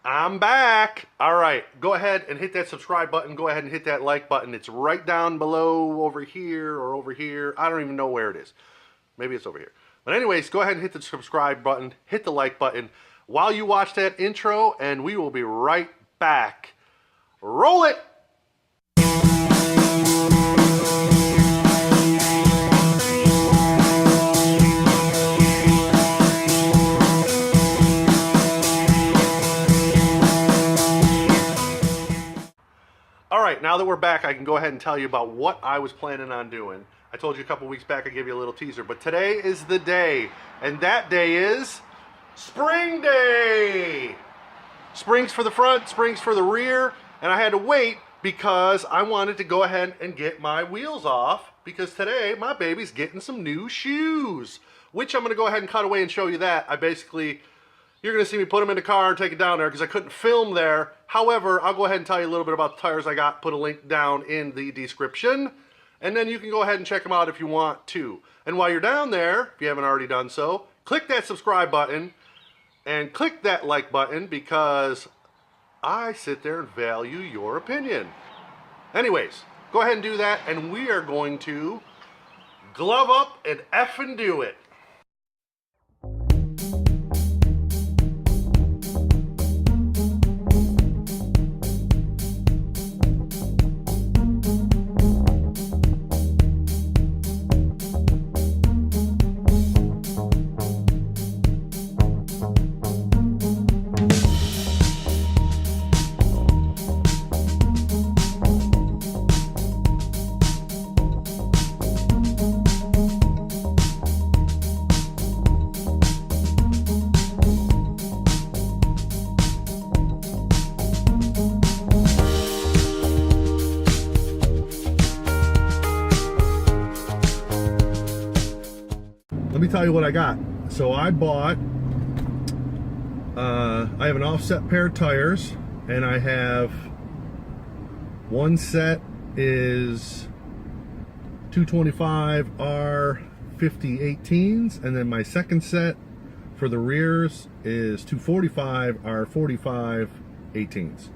I'm back. All right, go ahead and hit that subscribe button. Go ahead and hit that like button. It's right down below over here or over here. I don't even know where it is. Maybe it's over here. But anyways, go ahead and hit the subscribe button. Hit the like button while you watch that intro, and we will be right back. Roll it. All right, now that we're back, I can go ahead and tell you about what I was planning on doing. I told you a couple weeks back I gave you a little teaser, but today is the day, and that day is Spring Day. Springs for the front, springs for the rear, and I had to wait because I wanted to go ahead and get my wheels off because today my baby's getting some new shoes, which I'm going to go ahead and cut away and show you that. You're going to see me put them in the car and take it down there because I couldn't film there. However, I'll go ahead and tell you a little bit about the tires I got. Put a link down in the description. And then you can go ahead and check them out if you want to. And while you're down there, if you haven't already done so, click that subscribe button and click that like button because I sit there and value your opinion. Anyways, go ahead and do that. And we are going to glove up and effing do it. Let me tell you what I got. So I bought, I have an offset pair of tires, and I have one set is 225 R50 18s, and then my second set for the rears is 245 R45 18s.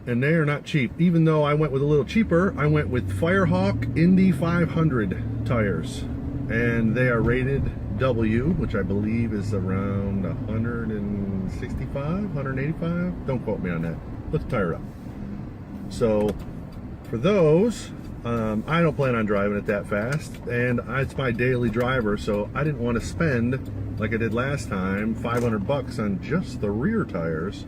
And they are not cheap. Even though I went with a little cheaper, I went with Firehawk Indy 500 tires. And they are rated W, which I believe is around 165, 185. Don't quote me on that. Look the tire up. So for those, I don't plan on driving it that fast, and it's my daily driver, so I didn't want to spend, like I did last time, 500 bucks on just the rear tires.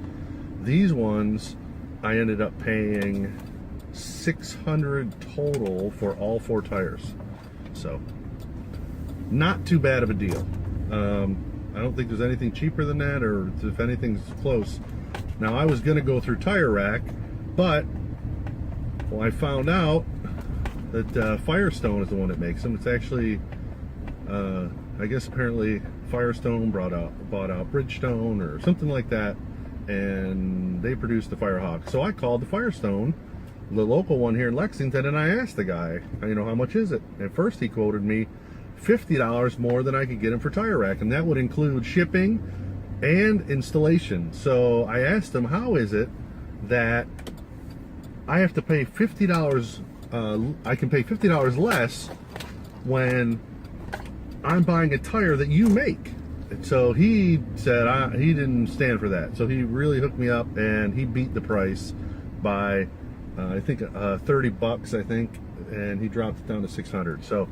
These ones, I ended up paying 600 total for all four tires. So not too bad of a deal. I don't think there's anything cheaper than that, or if anything's close. Now, I was going to go through Tire Rack, but I found out that Firestone is the one that makes them. It's actually, I guess apparently Firestone bought out Bridgestone or something like that, and they produced the Firehawk. So I called the Firestone, the local one here in Lexington, and I asked the guy, how much is it? At first he quoted me $50 more than I could get him for Tire Rack, and that would include shipping and installation. So I asked him, how is it that I have to pay $50, I can pay $50 less when I'm buying a tire that you make? And so he said he didn't stand for that. So he really hooked me up, and he beat the price by I think 30 bucks, I think, and he dropped it down to 600. So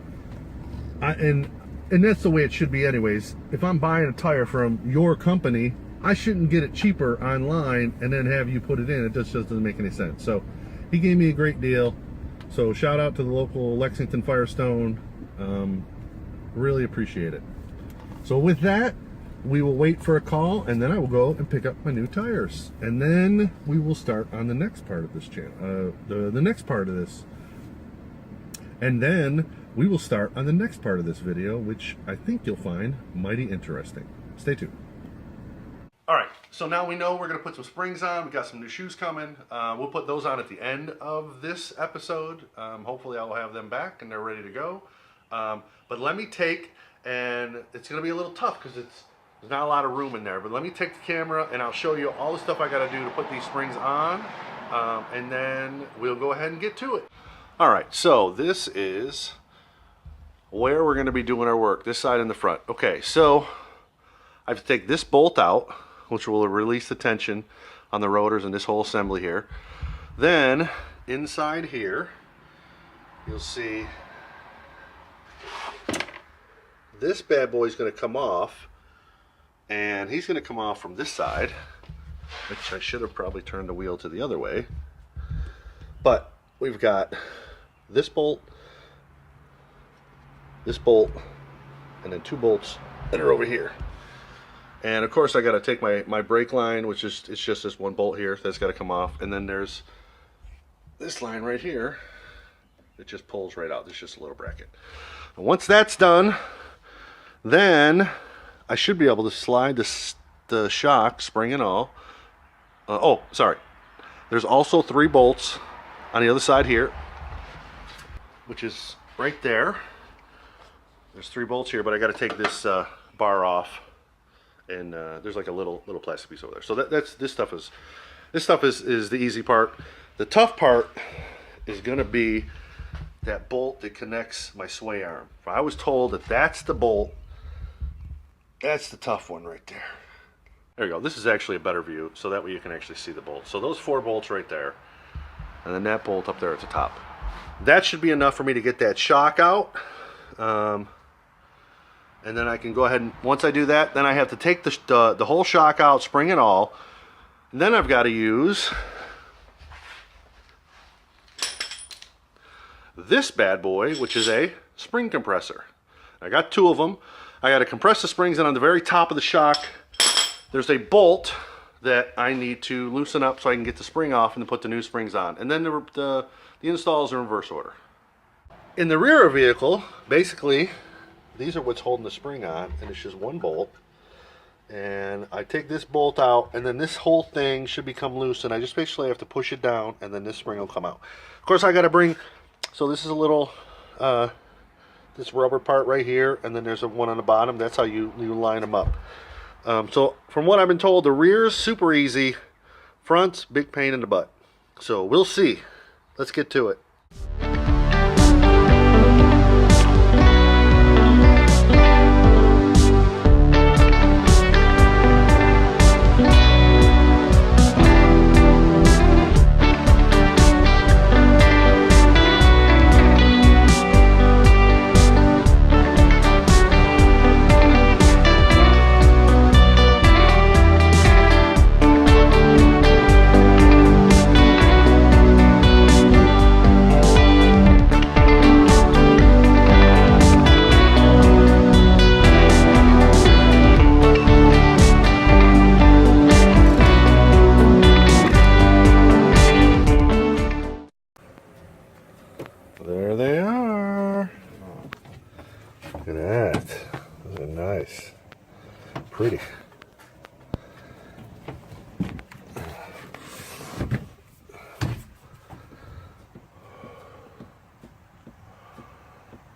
and that's the way it should be anyways. If I'm buying a tire from your company, I shouldn't get it cheaper online and then have you put it in. It just doesn't make any sense. So he gave me a great deal. So shout out to the local Lexington Firestone. Really appreciate it. So with that, we will wait for a call, and then I will go and pick up my new tires, and then we will start on the next part of this channel, the next part of this, and then we will start on the next part of this video, which I think you'll find mighty interesting. Stay tuned. All right, so now we know we're going to put some springs on. We got some new shoes coming. We'll put those on at the end of this episode. Hopefully I will have them back and they're ready to go. But let me take, and it's going to be a little tough because it's There's not a lot of room in there, but let me take the camera and I'll show you all the stuff I got to do to put these springs on, and then we'll go ahead and get to it. All right, so this is where we're going to be doing our work, this side and the front. Okay, so I have to take this bolt out, which will release the tension on the rotors and this whole assembly here. Then inside here, you'll see this bad boy is going to come off, and he's going to come off from this side, which I should have probably turned the wheel to the other way. But we've got this bolt, and then 2 bolts that are over here. And of course I got to take my brake line, which is, it's just this 1 bolt here that's got to come off, and then there's this line right here that just pulls right out. There's just a little bracket. And once that's done, then I should be able to slide the shock, spring and all. Oh, sorry. There's also 3 bolts on the other side here, which is right there. There's 3 bolts here, but I got to take this bar off, and there's like a little plastic piece over there. So this stuff is the easy part. The tough part is going to be that bolt that connects my sway arm. I was told that that's the bolt. That's the tough one right there. There you go. This is actually a better view, so that way you can actually see the bolts. So those 4 bolts right there, and then that bolt up there at the top. That should be enough for me to get that shock out. And then I can go ahead and, once I do that, then I have to take the whole shock out, spring and all. And then I've got to use this bad boy, which is a spring compressor. I got 2 of them. I got to compress the springs, and on the very top of the shock, there's a bolt that I need to loosen up so I can get the spring off and put the new springs on. And then the install is in reverse order. In the rear of the vehicle, basically, these are what's holding the spring on, and it's just 1 bolt. And I take this bolt out, and then this whole thing should become loose, and I just basically have to push it down, and then this spring will come out. Of course, I got to bring, so this is a little, this rubber part right here, and then there's one on the bottom. That's how you line them up. So from what I've been told, the rear's super easy, front's big pain in the butt. So we'll see. Let's get to it. There they are. Look at that. Those are nice. Pretty.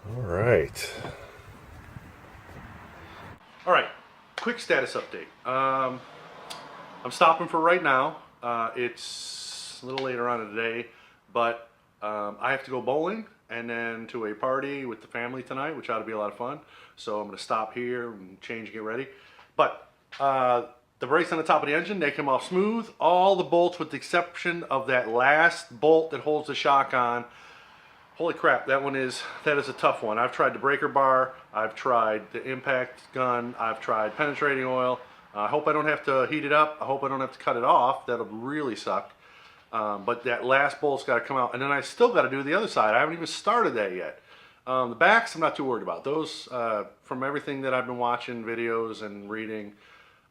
All right. All right. Quick status update. I'm stopping for right now. It's a little later on in the day, but I have to go bowling and then to a party with the family tonight, which ought to be a lot of fun. So I'm going to stop here and change and get ready. But the brakes on the top of the engine, they come off smooth. All the bolts with the exception of that last bolt that holds the shock on. Holy crap, that is a tough one. I've tried the breaker bar, I've tried the impact gun, I've tried penetrating oil. I hope I don't have to heat it up. I hope I don't have to cut it off. That'll really suck. But that last bolt's got to come out, and then I still got to do the other side. I haven't even started that yet. The backs, I'm not too worried about. Those, from everything that I've been watching, videos and reading,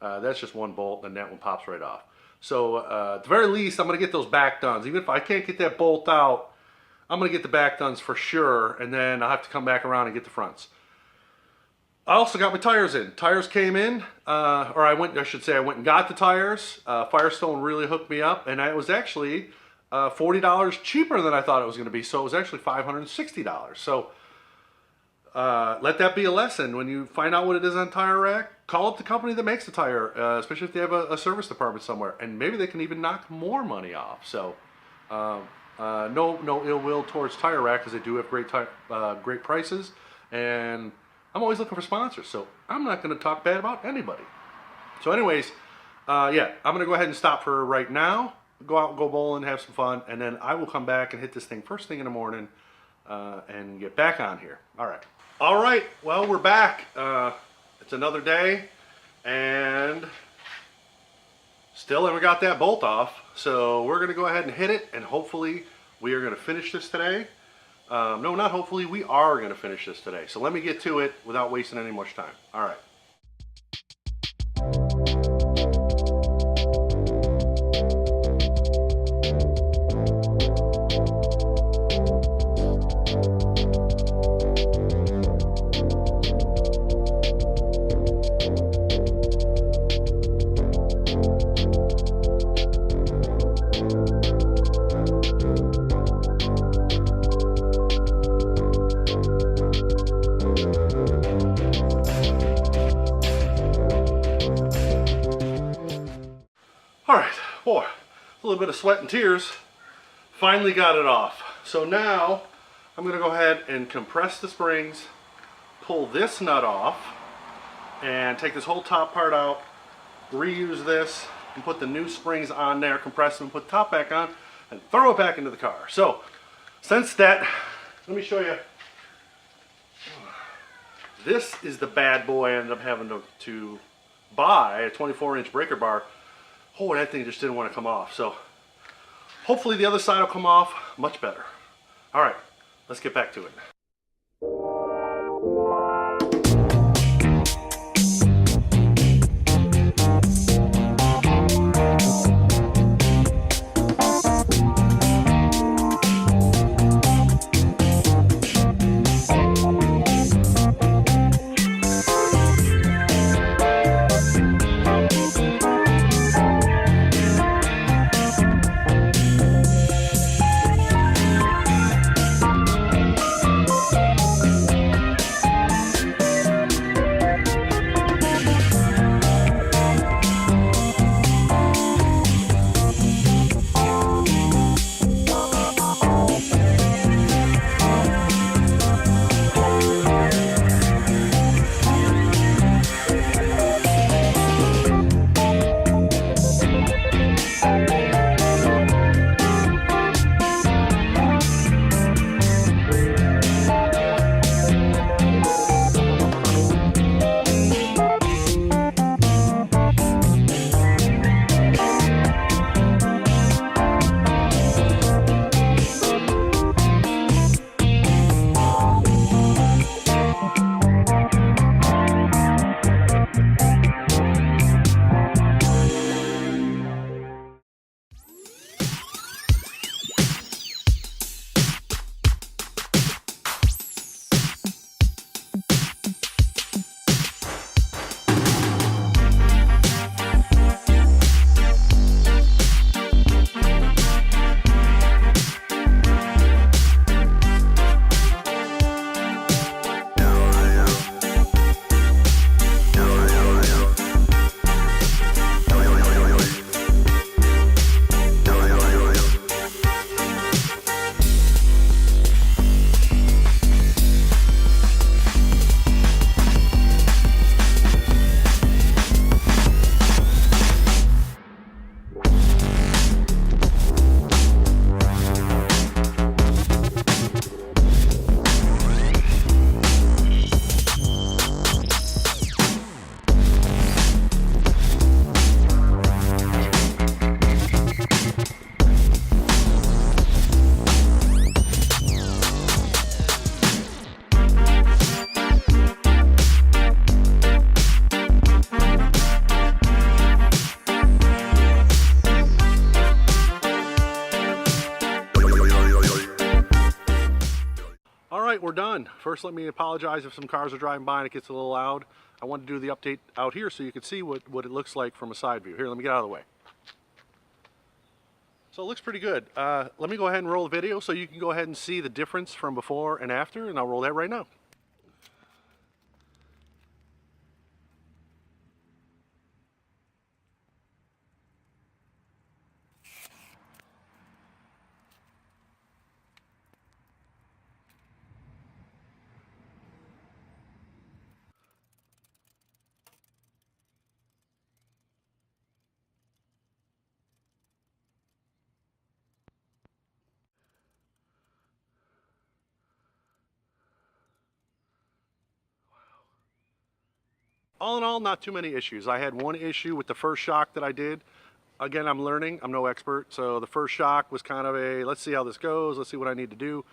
that's just 1 bolt, and that one pops right off. So at the very least, I'm going to get those back dones. Even if I can't get that bolt out, I'm going to get the back dones for sure, and then I'll have to come back around and get the fronts. I also got my tires in. Tires came in, or I went and got the tires. Firestone really hooked me up, and it was actually $40 cheaper than I thought it was going to be. So it was actually $560. So let that be a lesson. When you find out what it is on Tire Rack, call up the company that makes the tire, especially if they have a service department somewhere, and maybe they can even knock more money off. So no ill will towards Tire Rack, because they do have great prices, and I'm always looking for sponsors, so I'm not going to talk bad about anybody. So anyways, yeah, I'm going to go ahead and stop for right now, go out and go bowling, have some fun, and then I will come back and hit this thing first thing in the morning and get back on here. All right, well, we're back. It's another day, and still haven't got that bolt off, so we're going to go ahead and hit it, and hopefully we are going to finish this today. No, not hopefully, we are going to finish this today. So let me get to it without wasting any much time. All right. Boy, a little bit of sweat and tears. Finally got it off. So now I'm going to go ahead and compress the springs, pull this nut off, and take this whole top part out, reuse this, and put the new springs on there, compress them, put the top back on, and throw it back into the car. So since that, let me show you. This is the bad boy I ended up having to buy, a 24-inch breaker bar. Oh, that thing just didn't want to come off. So hopefully the other side will come off much better. All right, let's get back to it. We're done. First, let me apologize if some cars are driving by and it gets a little loud. I wanted to do the update out here so you could see what it looks like from a side view. Here, let me get out of the way. So it looks pretty good. Let me go ahead and roll the video so you can go ahead and see the difference from before and after, and I'll roll that right now. All in all, not too many issues. I had one issue with the first shock that I did. Again, I'm learning, I'm no expert, so the first shock was kind of a, let's see how this goes, let's see what I need to do.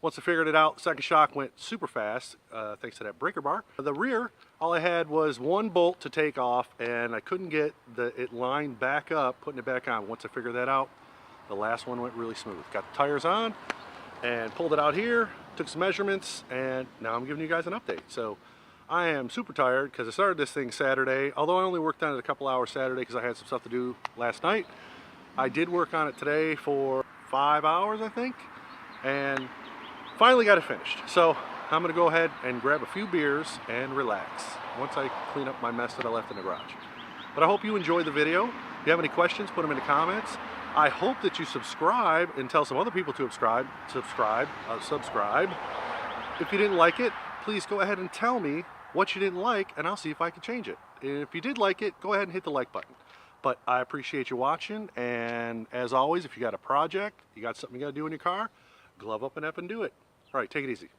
Once I figured it out, second shock went super fast, thanks to that breaker bar. The rear, all I had was one bolt to take off, and I couldn't get it lined back up, putting it back on. Once I figured that out, the last one went really smooth. Got the tires on, and pulled it out here, took some measurements, and now I'm giving you guys an update. So I am super tired because I started this thing Saturday, although I only worked on it a couple hours Saturday because I had some stuff to do last night. I did work on it today for 5 hours, I think, and finally got it finished. So I'm gonna go ahead and grab a few beers and relax once I clean up my mess that I left in the garage. But I hope you enjoyed the video. If you have any questions, put them in the comments. I hope that you subscribe and tell some other people to subscribe. If you didn't like it, please go ahead and tell me what you didn't like, and I'll see if I can change it. If you did like it, go ahead and hit the like button. But I appreciate you watching, and as always, if you got a project, you got something you gotta do in your car, glove up and up and do it. All right, take it easy.